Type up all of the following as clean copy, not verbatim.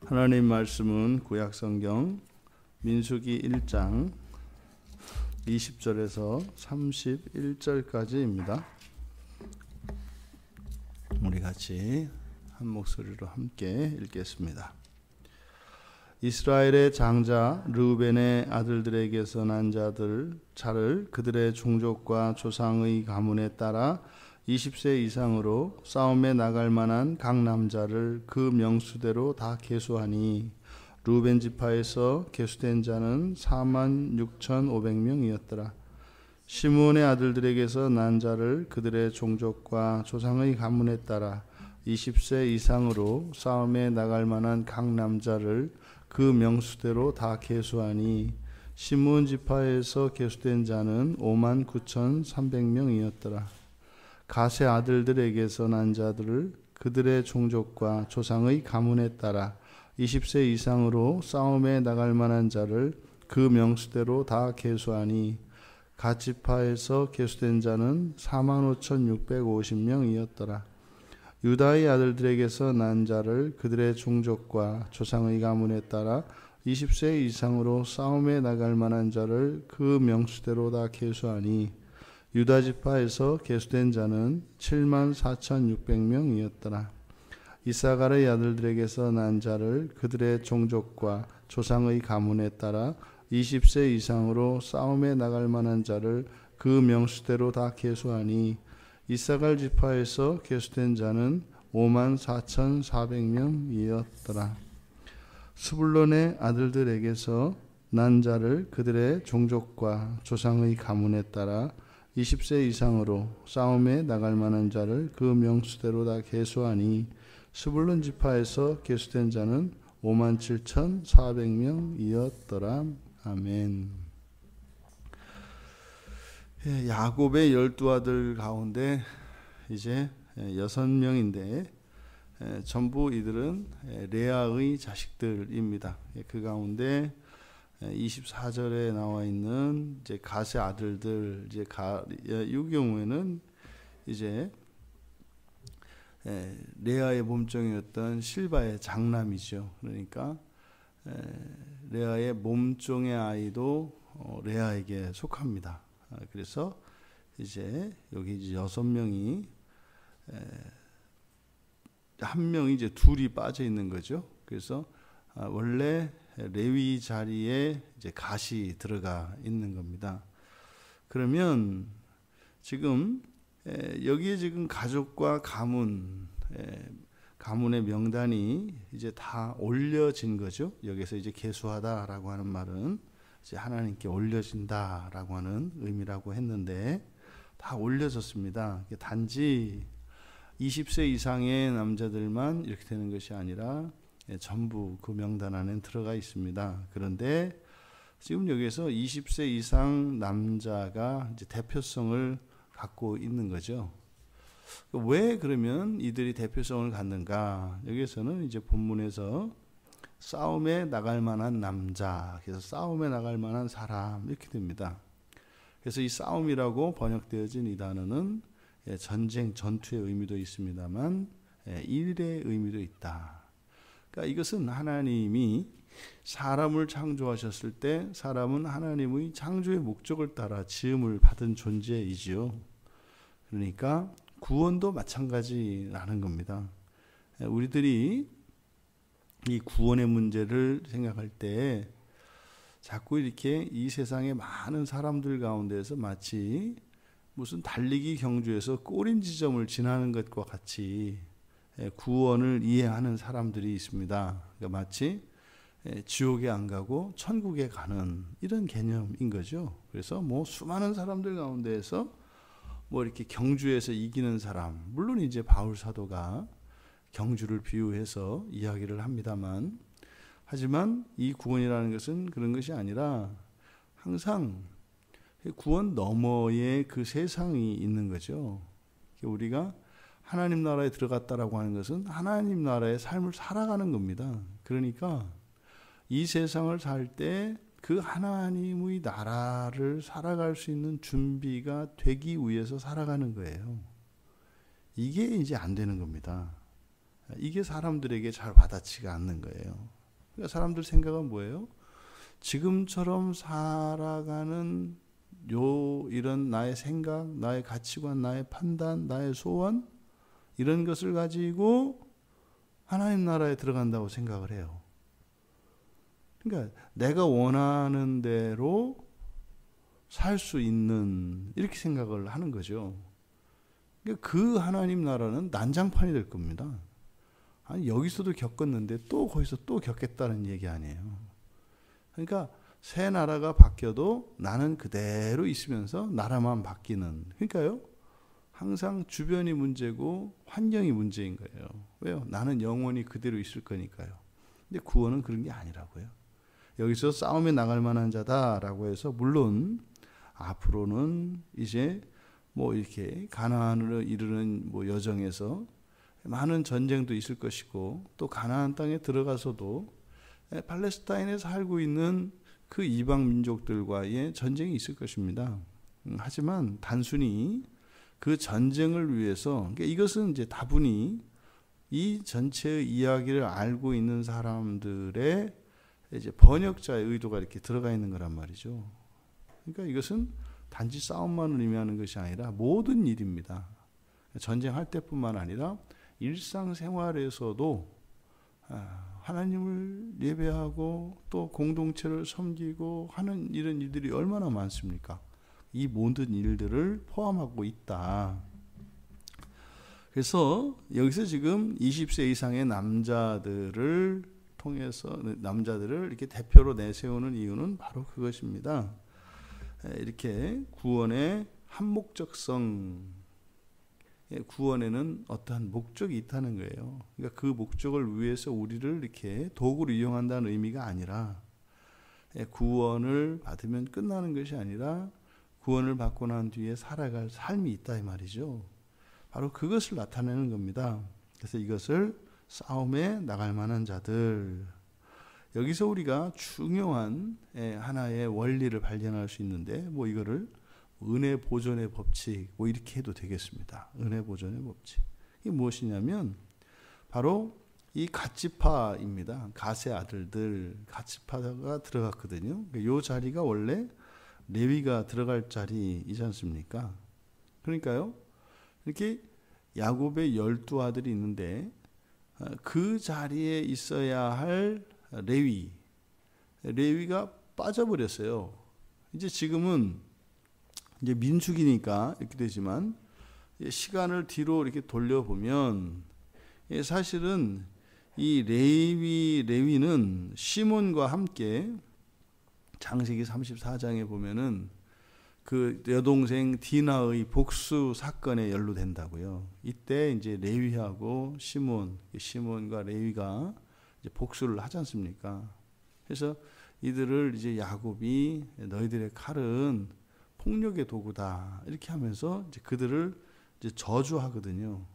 하나님 말씀은 구약성경 민수기 1장 20절에서 31절까지입니다. 우리 같이 한 목소리로 함께 읽겠습니다. 이스라엘의 장자 르우벤의 아들들에게서 난 자를 그들의 종족과 조상의 가문에 따라 20세 이상으로 싸움에 나갈 만한 각 남자를 그 명수대로 다 계수하니 르우벤 지파에서 계수된 자는 46,500명이었더라. 시므온의 아들들에게서 난 자를 그들의 종족과 조상의 가문에 따라 20세 이상으로 싸움에 나갈 만한 각 남자를 그 명수대로 다 계수하니 시므온 지파에서 계수된 자는 59,300명이었더라. 갓의 아들들에게서 난 자들을 그들의 종족과 조상의 가문에 따라 20세 이상으로 싸움에 나갈 만한 자를 그 명수대로 다 계수하니 갓 지파에서 계수된 자는 45,650명이었더라. 유다의 아들들에게서 난 자를 그들의 종족과 조상의 가문에 따라 20세 이상으로 싸움에 나갈 만한 자를 그 명수대로 다 계수하니 유다 지파에서 계수된 자는 74,600명이었더라. 이사갈의 아들들에게서 난 자를 그들의 종족과 조상의 가문에 따라 20세 이상으로 싸움에 나갈 만한 자를 그 명수대로 다 계수하니 이사갈 지파에서 계수된 자는 54,400명이었더라. 스불론의 아들들에게서 난 자를 그들의 종족과 조상의 가문에 따라 20세 이상으로 싸움에 나갈 만한 자를 그 명수대로 다 계수하니 스불론 지파에서 계수된 자는 57,400명이었더라. 아멘. 야곱의 12아들 가운데 이제 6명인데 전부 이들은 레아의 자식들입니다. 그 가운데 24절에 나와 있는 이제 갓의 아들들, 이제 이 경우에는 이제 레아의 몸종이었던 실바의 장남이죠. 그러니까 레아의 몸종의 아이도 레아에게 속합니다. 그래서 이제 여기 이제 6명이 한 명이 이제 둘이 빠져 있는 거죠. 그래서 원래 레위 자리에 이제 갓이 들어가 있는 겁니다. 그러면 지금 여기에 지금 가족과 가문의 명단이 이제 다 올려진 거죠. 여기서 이제 계수하다라고 하는 말은 이제 하나님께 올려진다라고 하는 의미라고 했는데 다 올려졌습니다. 단지 20세 이상의 남자들만 이렇게 되는 것이 아니라 전부 그 명단 안에 들어가 있습니다. 그런데 지금 여기서 20세 이상 남자가 이제 대표성을 갖고 있는 거죠. 왜 그러면 이들이 대표성을 갖는가? 여기서는 이제 본문에서 싸움에 나갈 만한 남자, 그래서 싸움에 나갈 만한 사람 이렇게 됩니다. 그래서 이 싸움이라고 번역되어진 이 단어는 전쟁, 전투의 의미도 있습니다만 일의 의미도 있다. 그러니까 이것은 하나님이 사람을 창조하셨을 때 사람은 하나님의 창조의 목적을 따라 지음을 받은 존재이지요. 그러니까 구원도 마찬가지라는 겁니다. 우리들이 이 구원의 문제를 생각할 때 자꾸 이렇게 이 세상의 많은 사람들 가운데서 마치 무슨 달리기 경주에서 꼬린 지점을 지나는 것과 같이 구원을 이해하는 사람들이 있습니다. 그러니까 마치 지옥에 안 가고 천국에 가는 이런 개념인 거죠. 그래서 뭐 수많은 사람들 가운데에서 뭐 이렇게 경주에서 이기는 사람, 물론 이제 바울 사도가 경주를 비유해서 이야기를 합니다만, 하지만 이 구원이라는 것은 그런 것이 아니라 항상 구원 너머에 그 세상이 있는 거죠. 우리가 하나님 나라에 들어갔다라고 하는 것은 하나님 나라의 삶을 살아가는 겁니다. 그러니까 이 세상을 살 때 그 하나님의 나라를 살아갈 수 있는 준비가 되기 위해서 살아가는 거예요. 이게 이제 안 되는 겁니다. 이게 사람들에게 잘 와닿지가 않는 거예요. 그러니까 사람들 생각은 뭐예요? 지금처럼 살아가는 이런 나의 생각, 나의 가치관, 나의 판단, 나의 소원 이런 것을 가지고 하나님 나라에 들어간다고 생각을 해요. 그러니까 내가 원하는 대로 살 수 있는 이렇게 생각을 하는 거죠. 그러니까 그 하나님 나라는 난장판이 될 겁니다. 아니 여기서도 겪었는데 또 거기서 또 겪겠다는 얘기 아니에요. 그러니까 새 나라가 바뀌어도 나는 그대로 있으면서 나라만 바뀌는. 그러니까요. 항상 주변이 문제고 환경이 문제인 거예요. 왜요? 나는 영원히 그대로 있을 거니까요. 근데 구원은 그런 게 아니라고요. 여기서 싸움에 나갈 만한 자다라고 해서 물론 앞으로는 이제 뭐 이렇게 가나안으로 이르는 뭐 여정에서 많은 전쟁도 있을 것이고 또 가나안 땅에 들어가서도 팔레스타인에 살고 있는 그 이방 민족들과의 전쟁이 있을 것입니다. 하지만 단순히 그 전쟁을 위해서 그러니까 이것은 이제 다분히 이 전체의 이야기를 알고 있는 사람들의 이제 번역자의 의도가 이렇게 들어가 있는 거란 말이죠. 그러니까 이것은 단지 싸움만을 의미하는 것이 아니라 모든 일입니다. 전쟁할 때뿐만 아니라 일상생활에서도 하나님을 예배하고 또 공동체를 섬기고 하는 이런 일들이 얼마나 많습니까? 이 모든 일들을 포함하고 있다. 그래서 여기서 지금 20세 이상의 남자들을 통해서 남자들을 이렇게 대표로 내세우는 이유는 바로 그것입니다. 이렇게 구원의 한목적성, 구원에는 어떠한 목적이 있다는 거예요. 그러니까 그 목적을 위해서 우리를 이렇게 도구로 이용한다는 의미가 아니라 구원을 받으면 끝나는 것이 아니라 구원을 받고 난 뒤에 살아갈 삶이 있다 이 말이죠. 바로 그것을 나타내는 겁니다. 그래서 이것을 싸움에 나갈 만한 자들. 여기서 우리가 중요한 하나의 원리를 발견할 수 있는데 뭐 이거를 은혜 보존의 법칙 뭐 이렇게 해도 되겠습니다. 은혜 보존의 법칙. 이게 무엇이냐면 바로 이 갓지파입니다. 갓의 아들들 갓지파가 들어갔거든요. 이 자리가 원래 레위가 들어갈 자리이지 않습니까? 그러니까요. 이렇게 야곱의 12아들이 있는데 그 자리에 있어야 할 레위가 빠져버렸어요. 이제 지금은 이제 민수기니까 이렇게 되지만 시간을 뒤로 이렇게 돌려보면 사실은 이 레위는 시몬과 함께 창세기 34장에 보면은 그 여동생 디나의 복수 사건에 연루된다고요. 이때 이제 레위하고 시몬과 레위가 이제 복수를 하지 않습니까? 그래서 이들을 이제 야곱이 너희들의 칼은 폭력의 도구다 이렇게 하면서 이제 그들을 이제 저주하거든요.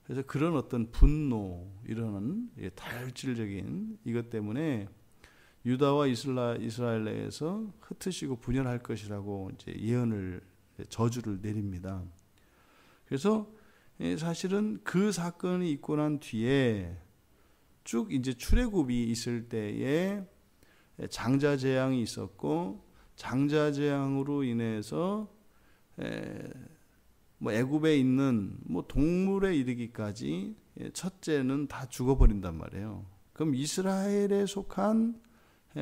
그래서 그런 어떤 분노 이런 다혈질적인 이것 때문에 유다와 이스라엘 내에서 흩으시고 분열할 것이라고 이제 예언을 저주를 내립니다. 그래서 사실은 그 사건이 있고 난 뒤에 쭉 이제 출애굽이 있을 때에 장자 재앙이 있었고 장자 재앙으로 인해서 뭐 애굽에 있는 뭐 동물에 이르기까지 첫째는 다 죽어버린단 말이에요. 그럼 이스라엘에 속한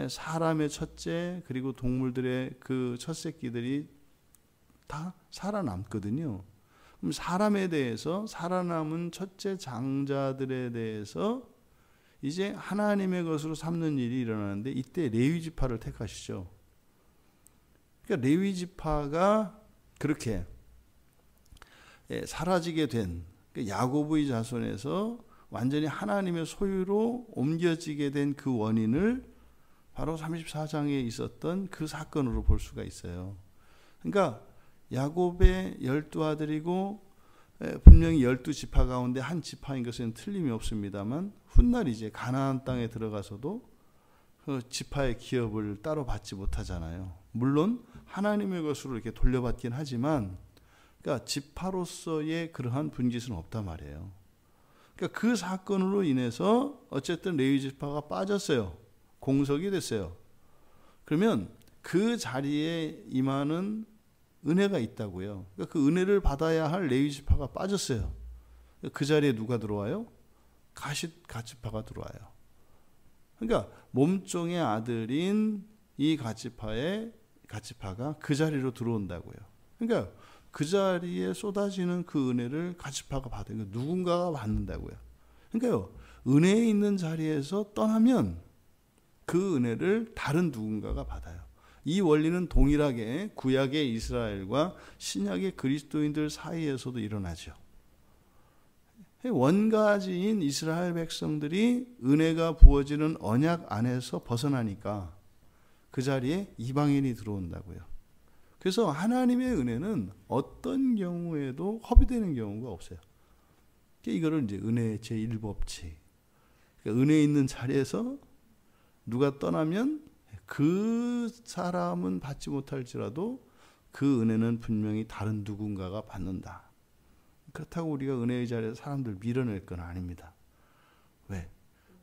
사람의 첫째 그리고 동물들의 그 첫 새끼들이 다 살아남거든요. 그럼 사람에 대해서 살아남은 첫째 장자들에 대해서 이제 하나님의 것으로 삼는 일이 일어나는데 이때 레위 지파를 택하시죠. 그러니까 레위 지파가 그렇게 사라지게 된 야곱의 자손에서 완전히 하나님의 소유로 옮겨지게 된 그 원인을 바로 34장에 있었던 그 사건으로 볼 수가 있어요. 그러니까 야곱의 12아들이고 분명히 12지파 가운데 한 지파인 것은 틀림이 없습니다만 훗날 이제 가나안 땅에 들어가서도 그 지파의 기업을 따로 받지 못하잖아요. 물론 하나님의 것으로 이렇게 돌려받긴 하지만 그러니까 지파로서의 그러한 분깃은 없단 말이에요. 그러니까 그 사건으로 인해서 어쨌든 레위 지파가 빠졌어요. 공석이 됐어요. 그러면 그 자리에 임하는 은혜가 있다고요. 그러니까 그 은혜를 받아야 할 레위 지파가 빠졌어요. 그 자리에 누가 들어와요? 갓 지파가 들어와요. 그러니까 몸종의 아들인 이 갓 지파가 그 자리로 들어온다고요. 그러니까 그 자리에 쏟아지는 그 은혜를 갓 지파가 받아요. 그러니까 누군가가 받는다고요. 그러니까요, 은혜에 있는 자리에서 떠나면 그 은혜를 다른 누군가가 받아요. 이 원리는 동일하게 구약의 이스라엘과 신약의 그리스도인들 사이에서도 일어나죠. 원가지인 이스라엘 백성들이 은혜가 부어지는 언약 안에서 벗어나니까 그 자리에 이방인이 들어온다고요. 그래서 하나님의 은혜는 어떤 경우에도 허비되는 경우가 없어요. 이거를 이제 은혜의 제1법칙. 그러니까 은혜 있는 자리에서 누가 떠나면 그 사람은 받지 못할지라도 그 은혜는 분명히 다른 누군가가 받는다. 그렇다고 우리가 은혜의 자리에서 사람들 밀어낼 건 아닙니다. 왜?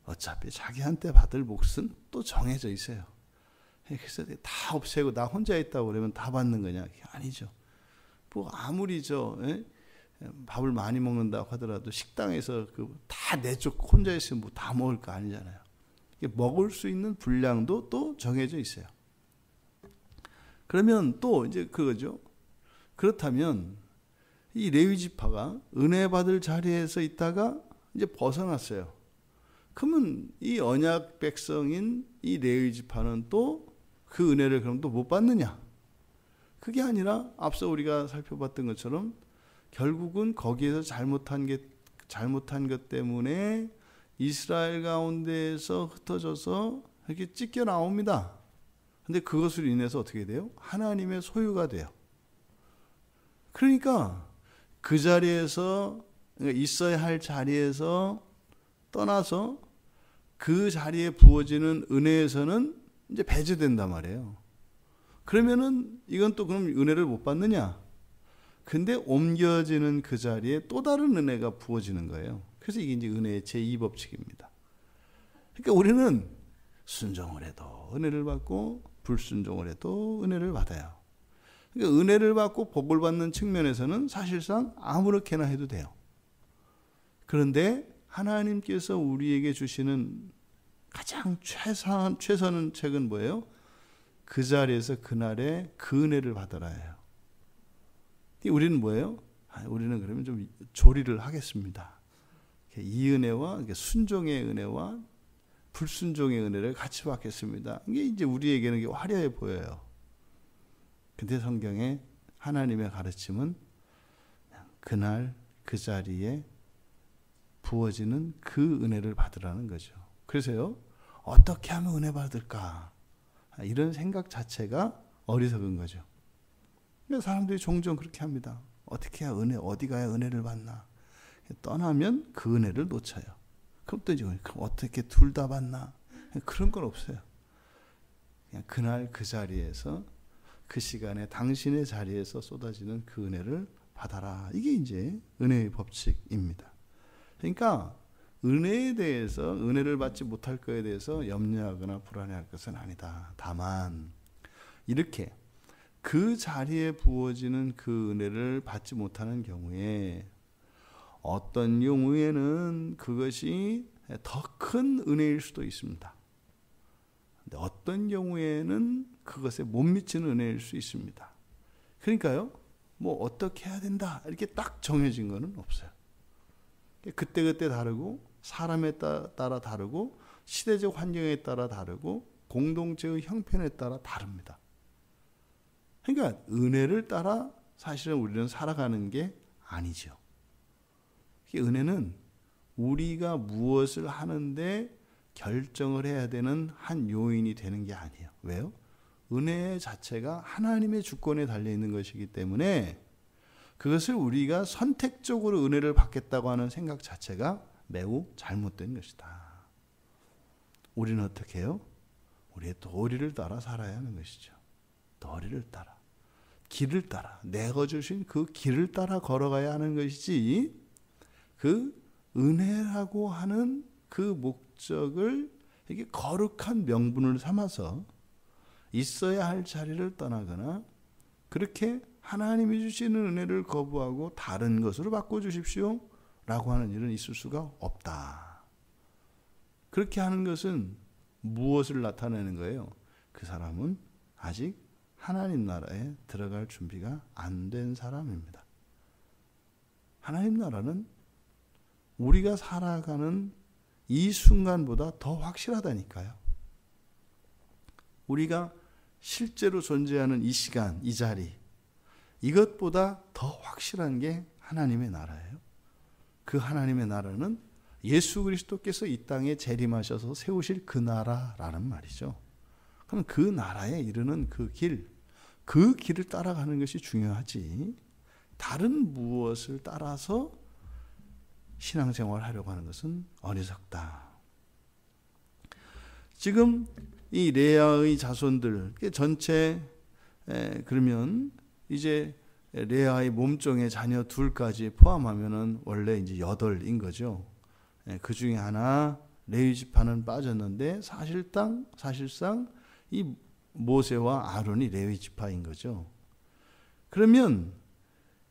어차피 자기한테 받을 몫은 또 정해져 있어요. 그래서 다 없애고 나 혼자 있다고 그러면 다 받는 거냐? 그게 아니죠. 뭐 아무리 밥을 많이 먹는다고 하더라도 식당에서 다 내 쪽 혼자 있으면 뭐 다 먹을 거 아니잖아요. 먹을 수 있는 분량도 또 정해져 있어요. 그러면 또 이제 그거죠. 그렇다면 이 레위 지파가 은혜 받을 자리에서 있다가 이제 벗어났어요. 그러면 이 언약 백성인 이 레위 지파는 또 그 은혜를 그럼 또 못 받느냐? 그게 아니라 앞서 우리가 살펴봤던 것처럼 결국은 거기에서 잘못한 것 때문에 이스라엘 가운데에서 흩어져서 이렇게 찢겨 나옵니다. 근데 그것으로 인해서 어떻게 돼요? 하나님의 소유가 돼요. 그러니까 그 자리에서, 있어야 할 자리에서 떠나서 그 자리에 부어지는 은혜에서는 이제 배제된단 말이에요. 그러면은 이건 또 그럼 은혜를 못 받느냐? 근데 옮겨지는 그 자리에 또 다른 은혜가 부어지는 거예요. 그래서 이게 이제 은혜의 제2법칙입니다. 그러니까 우리는 순종을 해도 은혜를 받고 불순종을 해도 은혜를 받아요. 그러니까 은혜를 받고 복을 받는 측면에서는 사실상 아무렇게나 해도 돼요. 그런데 하나님께서 우리에게 주시는 가장 최선은 책은 뭐예요? 그 자리에서 그날에 그 은혜를 받아라예요. 우리는 뭐예요? 우리는 그러면 좀 조리를 하겠습니다. 이 은혜와 순종의 은혜와 불순종의 은혜를 같이 받겠습니다. 이게 이제 우리에게는 이게 화려해 보여요. 근데 성경에 하나님의 가르침은 그날 그 자리에 부어지는 그 은혜를 받으라는 거죠. 그래서요, 어떻게 하면 은혜 받을까? 이런 생각 자체가 어리석은 거죠. 사람들이 종종 그렇게 합니다. 어떻게 해야 어디 가야 은혜를 받나? 떠나면 그 은혜를 놓쳐요. 그럼 또 이제 그럼 어떻게 둘 다 받나? 그런 건 없어요. 그냥 그날 그 자리에서 그 시간에 당신의 자리에서 쏟아지는 그 은혜를 받아라. 이게 이제 은혜의 법칙입니다. 그러니까 은혜에 대해서, 은혜를 받지 못할 것에 대해서 염려하거나 불안해할 것은 아니다. 다만 이렇게 그 자리에 부어지는 그 은혜를 받지 못하는 경우에 어떤 경우에는 그것이 더 큰 은혜일 수도 있습니다. 근데 어떤 경우에는 그것에 못 미치는 은혜일 수 있습니다. 그러니까요, 뭐 어떻게 해야 된다 이렇게 딱 정해진 거는 없어요. 그때그때 다르고 사람에 따라 다르고 시대적 환경에 따라 다르고 공동체의 형편에 따라 다릅니다. 그러니까 은혜를 따라 사실은 우리는 살아가는 게 아니죠. 은혜는 우리가 무엇을 하는데 결정을 해야 되는 한 요인이 되는 게 아니에요. 왜요? 은혜 자체가 하나님의 주권에 달려있는 것이기 때문에 그것을 우리가 선택적으로 은혜를 받겠다고 하는 생각 자체가 매우 잘못된 것이다. 우리는 어떻게 해요? 우리의 도리를 따라 살아야 하는 것이죠. 도리를 따라. 길을 따라. 내가 주신 그 길을 따라 걸어가야 하는 것이지 그 은혜라고 하는 그 목적을 이게 거룩한 명분을 삼아서 있어야 할 자리를 떠나거나 그렇게 하나님이 주시는 은혜를 거부하고 다른 것으로 바꿔주십시오 라고 하는 일은 있을 수가 없다. 그렇게 하는 것은 무엇을 나타내는 거예요? 그 사람은 아직 하나님 나라에 들어갈 준비가 안 된 사람입니다. 하나님 나라는 우리가 살아가는 이 순간보다 더 확실하다니까요. 우리가 실제로 존재하는 이 시간, 이 자리, 이것보다 더 확실한 게 하나님의 나라예요. 그 하나님의 나라는 예수 그리스도께서 이 땅에 재림하셔서 세우실 그 나라라는 말이죠. 그럼 그 나라에 이르는 그 길을 따라가는 것이 중요하지, 다른 무엇을 따라서 신앙생활을 하려고 하는 것은 어리석다. 지금 이 레아의 자손들 전체 그러면 이제 레아의 몸종의 자녀 둘까지 포함하면은 원래 이제 8인 거죠. 그 중에 하나 레위 지파는 빠졌는데 사실상 이 모세와 아론이 레위 지파인 거죠. 그러면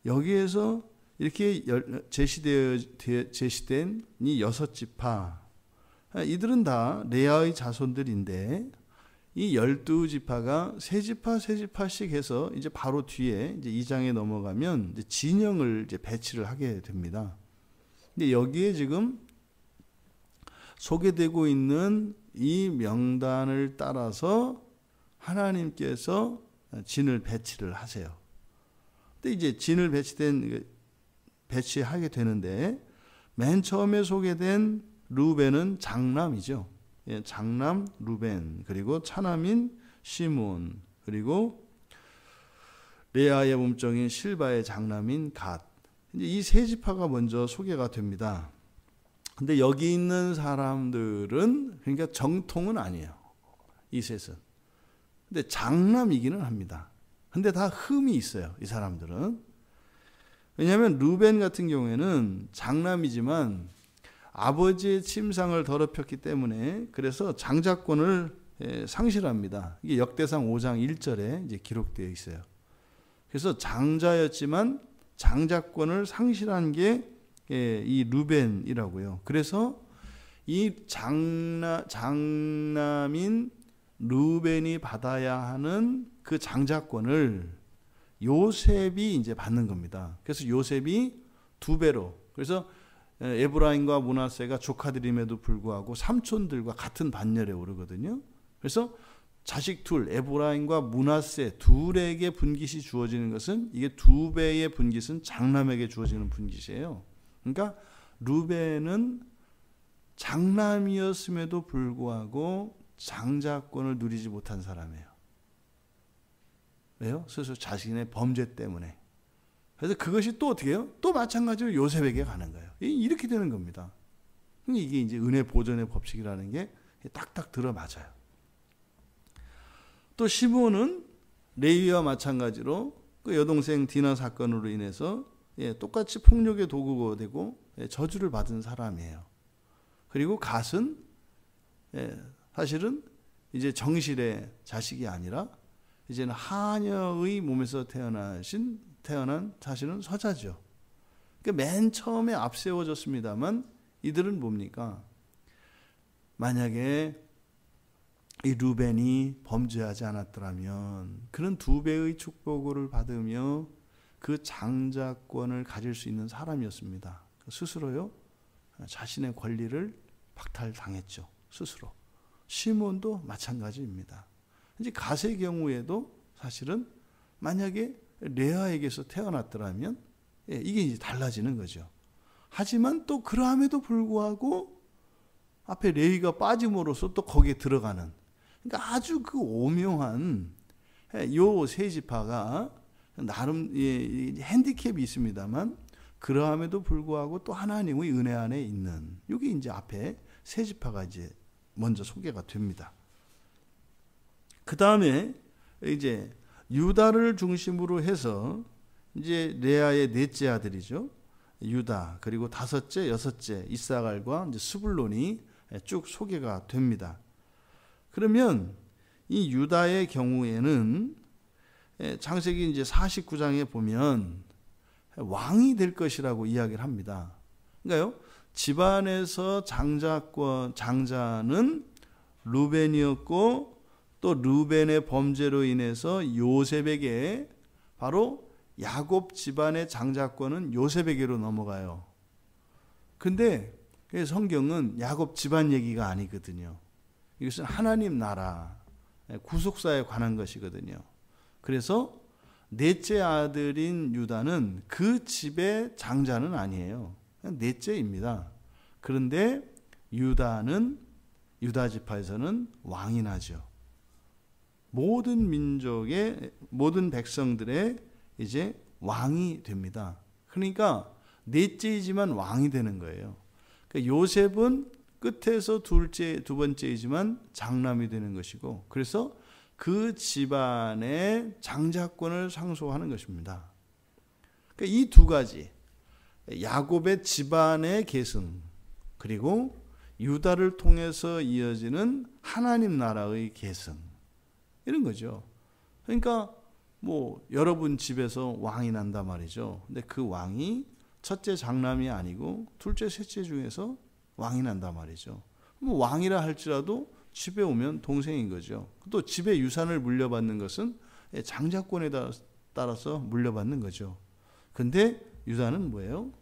여기에서 이렇게 제시된 이 6지파, 이들은 다 레아의 자손들인데 이 12지파가 세 지파씩 해서 이제 바로 뒤에 이제 2장에 넘어가면 이제 진영을 이제 배치를 하게 됩니다. 근데 여기에 지금 소개되고 있는 이 명단을 따라서 하나님께서 진을 배치를 하세요. 근데 이제 진을 배치하게 되는데 맨 처음에 소개된 루벤은 장남이죠. 장남 루벤, 그리고 차남인 시몬, 그리고 레아의 몸종인 실바의 장남인 갓. 이 세 지파가 먼저 소개가 됩니다. 근데 여기 있는 사람들은 그러니까 정통은 아니에요. 이 셋은. 근데 장남이기는 합니다. 근데 다 흠이 있어요. 이 사람들은. 왜냐하면 루벤 같은 경우에는 장남이지만 아버지의 침상을 더럽혔기 때문에 그래서 장자권을 상실합니다. 이게 역대상 5장 1절에 이제 기록되어 있어요. 그래서 장자였지만 장자권을 상실한 게 이 루벤이라고요. 그래서 이 장남인 루벤이 받아야 하는 그 장자권을 요셉이 이제 받는 겁니다. 그래서 요셉이 2배로, 그래서 에브라임과 므낫세가 조카들임에도 불구하고 삼촌들과 같은 반열에 오르거든요. 그래서 자식 둘, 에브라임과 므낫세 둘에게 분깃이 주어지는 것은 이게 2배의 분깃은 장남에게 주어지는 분깃이에요. 그러니까 루벤은 장남이었음에도 불구하고 장자권을 누리지 못한 사람이에요. 왜요? 스스로 자신의 범죄 때문에. 그래서 그것이 또 어떻게 해요? 또 마찬가지로 요셉에게 가는 거예요. 이렇게 되는 겁니다. 이게 이제 은혜 보전의 법칙이라는 게 딱딱 들어맞아요. 또 시몬은 레위와 마찬가지로 그 여동생 디나 사건으로 인해서 똑같이 폭력의 도구가 되고 저주를 받은 사람이에요. 그리고 갓은 사실은 이제 정실의 자식이 아니라 이제는 하녀의 몸에서 태어난 사실은 서자죠. 그러니까 맨 처음에 앞세워졌습니다만 이들은 뭡니까? 만약에 이 루벤이 범죄하지 않았더라면 그는 2배의 축복을 받으며 그 장자권을 가질 수 있는 사람이었습니다. 스스로요, 자신의 권리를 박탈당했죠. 스스로. 시몬도 마찬가지입니다. 이제 갓의 경우에도 사실은 만약에 레아에게서 태어났더라면 이게 이제 달라지는 거죠. 하지만 또 그러함에도 불구하고 앞에 레위가 빠짐으로써 또 거기에 들어가는, 그러니까 아주 그 오묘한 요 세 지파가 나름 핸디캡이 있습니다만 그러함에도 불구하고 또 하나님의 은혜 안에 있는, 이게 이제 앞에 세 지파가 이제 먼저 소개가 됩니다. 그 다음에 이제 유다를 중심으로 해서 이제 레아의 넷째 아들이죠. 유다, 그리고 다섯째, 여섯째 이사갈과 이제 스불론이 쭉 소개가 됩니다. 그러면 이 유다의 경우에는 창세기 이제 49장에 보면 왕이 될 것이라고 이야기를 합니다. 그러니까요, 집안에서 장자는 루벤이었고, 또 루벤의 범죄로 인해서 요셉에게, 바로 야곱 집안의 장자권은 요셉에게로 넘어가요. 근데 성경은 야곱 집안 얘기가 아니거든요. 이것은 하나님 나라 구속사에 관한 것이거든요. 그래서 넷째 아들인 유다는 그 집의 장자는 아니에요. 그냥 넷째입니다. 그런데 유다는, 유다 지파에서는 왕이 나죠. 모든 민족의, 모든 백성들의 이제 왕이 됩니다. 그러니까 넷째이지만 왕이 되는 거예요. 그러니까 요셉은 끝에서 두 번째이지만 장남이 되는 것이고, 그래서 그 집안의 장자권을 상속하는 것입니다. 그러니까 이 두 가지, 야곱의 집안의 계승, 그리고 유다를 통해서 이어지는 하나님 나라의 계승, 이런 거죠. 그러니까 뭐 여러분 집에서 왕이 난다 말이죠. 근데 그 왕이 첫째 장남이 아니고 둘째, 셋째 중에서 왕이 난다 말이죠. 뭐 왕이라 할지라도 집에 오면 동생인 거죠. 또 집의 유산을 물려받는 것은 장자권에 따라서 물려받는 거죠. 근데 유다는 뭐예요?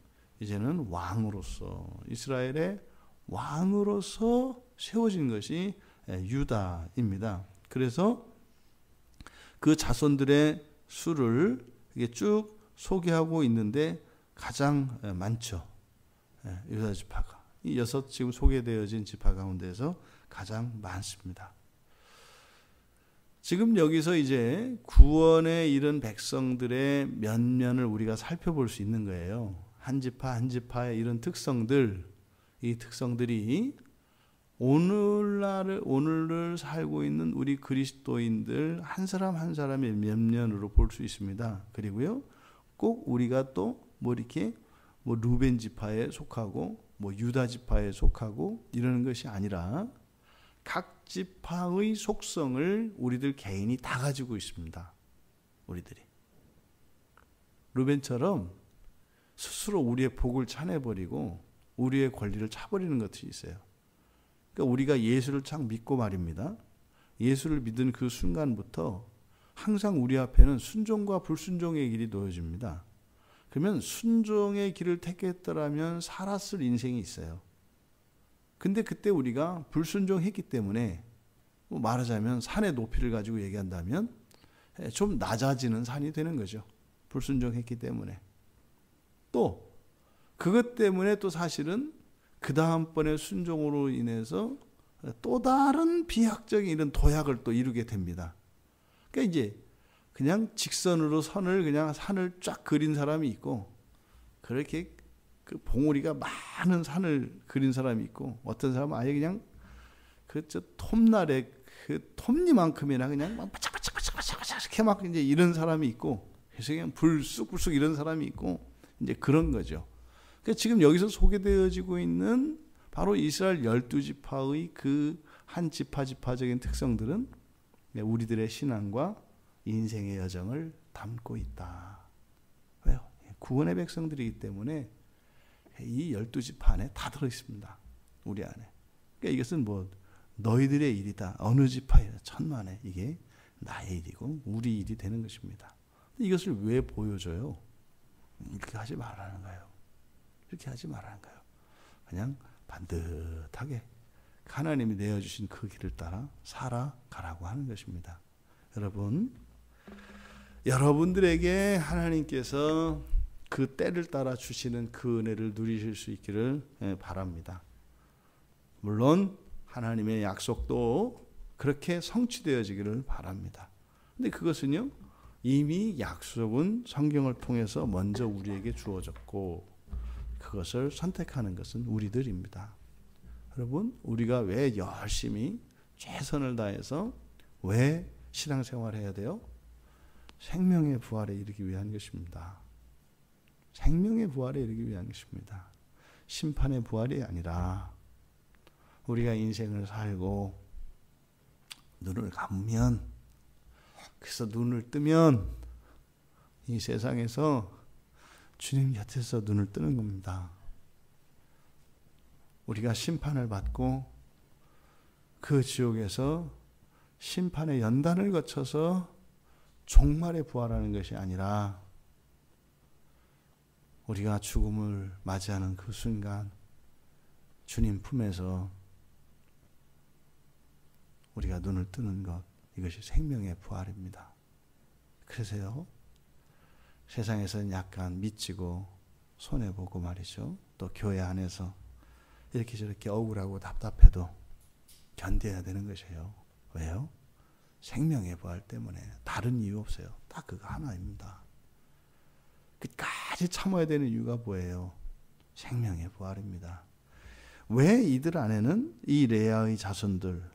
이제는 왕으로서, 이스라엘의 왕으로서 세워진 것이 유다입니다. 그래서 그 자손들의 수를 이게 쭉 소개하고 있는데 가장 많죠. 유다 지파가. 이 6 지금 소개되어진 지파 가운데서 가장 많습니다. 지금 여기서 이제 구원에 이른 백성들의 면면을 우리가 살펴볼 수 있는 거예요. 한 지파 한 지파의 이런 특성들, 이 특성들이 오늘을 살고 있는 우리 그리스도인들 한 사람 한 사람의 면면으로 볼 수 있습니다. 그리고요, 꼭 우리가 또 뭐 이렇게 뭐 루벤 지파에 속하고 뭐 유다 지파에 속하고 이러는 것이 아니라 각 지파의 속성을 우리들 개인이 다 가지고 있습니다. 우리들이 루벤처럼 스스로 우리의 복을 차내버리고 우리의 권리를 차버리는 것이 있어요. 그러니까 우리가 예수를 참 믿고 말입니다. 예수를 믿은 그 순간부터 항상 우리 앞에는 순종과 불순종의 길이 놓여집니다. 그러면 순종의 길을 택했더라면 살았을 인생이 있어요. 근데 그때 우리가 불순종했기 때문에, 뭐 말하자면 산의 높이를 가지고 얘기한다면 좀 낮아지는 산이 되는 거죠. 불순종했기 때문에. 또 그것 때문에 또 사실은 그 다음번에 순종으로 인해서 또 다른 비약적인 이런 도약을 또 이루게 됩니다. 그러니까 이제 그냥 직선으로 그냥 산을 쫙 그린 사람이 있고, 그렇게 그 봉우리가 많은 산을 그린 사람이 있고, 어떤 사람은 아예 그냥 저 톱날에 그 톱니만큼이나 그냥 막 바짝바짝바짝바짝 이렇게 막 이제 이런 사람이 있고, 그래서 그냥 불쑥불쑥 이런 사람이 있고, 이제 그런 거죠. 그러니까 지금 여기서 소개되어지고 있는 바로 이스라엘 12지파의 그 한 지파적인 특성들은 우리들의 신앙과 인생의 여정을 담고 있다. 왜요? 구원의 백성들이기 때문에 이 12지파 안에 다 들어있습니다. 우리 안에. 그러니까 이것은 뭐 너희들의 일이다. 어느 지파이다. 천만에 이게 나의 일이고 우리 일이 되는 것입니다. 이것을 왜 보여줘요? 이렇게 하지 말라는 거예요. 이렇게 하지 말라는 거예요. 그냥 반듯하게 하나님이 내어주신 그 길을 따라 살아가라고 하는 것입니다. 여러분들에게 하나님께서 그 때를 따라 주시는 그 은혜를 누리실 수 있기를 바랍니다. 물론 하나님의 약속도 그렇게 성취되어지기를 바랍니다. 근데 그것은요, 이미 약속은 성경을 통해서 먼저 우리에게 주어졌고, 그것을 선택하는 것은 우리들입니다. 여러분, 우리가 왜 열심히 최선을 다해서 왜 신앙생활을 해야 돼요? 생명의 부활에 이르기 위한 것입니다. 생명의 부활에 이르기 위한 것입니다. 심판의 부활이 아니라 우리가 인생을 살고 눈을 감으면, 그래서 눈을 뜨면 이 세상에서 주님 곁에서 눈을 뜨는 겁니다. 우리가 심판을 받고 그 지옥에서 심판의 연단을 거쳐서 종말에 부활하는 것이 아니라 우리가 죽음을 맞이하는 그 순간 주님 품에서 우리가 눈을 뜨는 것, 이것이 생명의 부활입니다. 그래서요, 세상에서는 약간 미치고 손해보고 말이죠. 또 교회 안에서 이렇게 저렇게 억울하고 답답해도 견뎌야 되는 것이에요. 왜요? 생명의 부활 때문에. 다른 이유 없어요. 딱 그거 하나입니다. 끝까지 참아야 되는 이유가 뭐예요? 생명의 부활입니다. 왜 이들 안에는 이 레아의 자손들,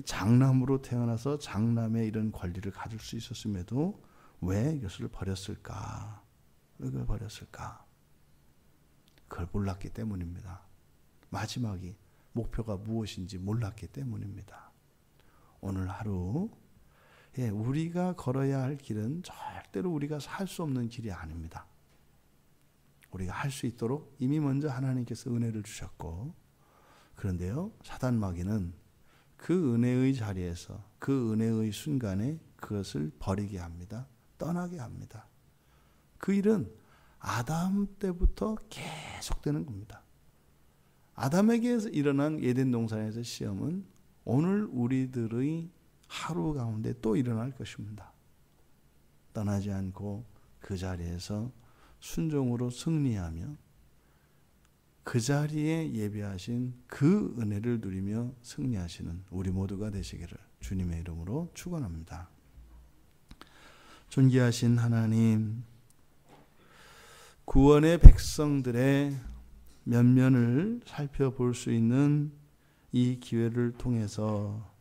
장남으로 태어나서 장남의 이런 권리를 가질 수 있었음에도 왜 이것을 버렸을까? 왜 그걸 버렸을까? 그걸 몰랐기 때문입니다. 마지막이 목표가 무엇인지 몰랐기 때문입니다. 오늘 하루 우리가 걸어야 할 길은 절대로 우리가 살 수 없는 길이 아닙니다. 우리가 할 수 있도록 이미 먼저 하나님께서 은혜를 주셨고, 그런데요, 사단 마귀는 그 은혜의 자리에서, 그 은혜의 순간에 그것을 버리게 합니다. 떠나게 합니다. 그 일은 아담 때부터 계속되는 겁니다. 아담에게 일어난 에덴 동산에서 시험은 오늘 우리들의 하루 가운데 또 일어날 것입니다. 떠나지 않고 그 자리에서 순종으로 승리하며 그 자리에 예비하신 그 은혜를 누리며 승리하시는 우리 모두가 되시기를 주님의 이름으로 축원합니다. 존귀하신 하나님, 구원의 백성들의 면면을 살펴볼 수 있는 이 기회를 통해서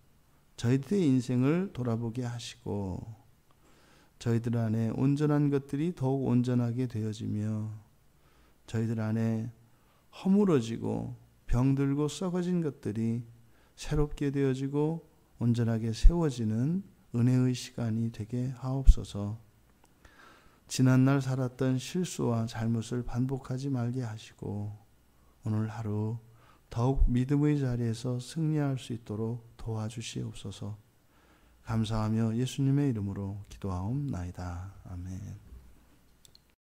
저희들의 인생을 돌아보게 하시고 저희들 안에 온전한 것들이 더욱 온전하게 되어지며 저희들 안에 허물어지고 병들고 썩어진 것들이 새롭게 되어지고 온전하게 세워지는 은혜의 시간이 되게 하옵소서. 지난날 살았던 실수와 잘못을 반복하지 말게 하시고 오늘 하루 더욱 믿음의 자리에서 승리할 수 있도록 도와주시옵소서. 감사하며 예수님의 이름으로 기도하옵나이다. 아멘.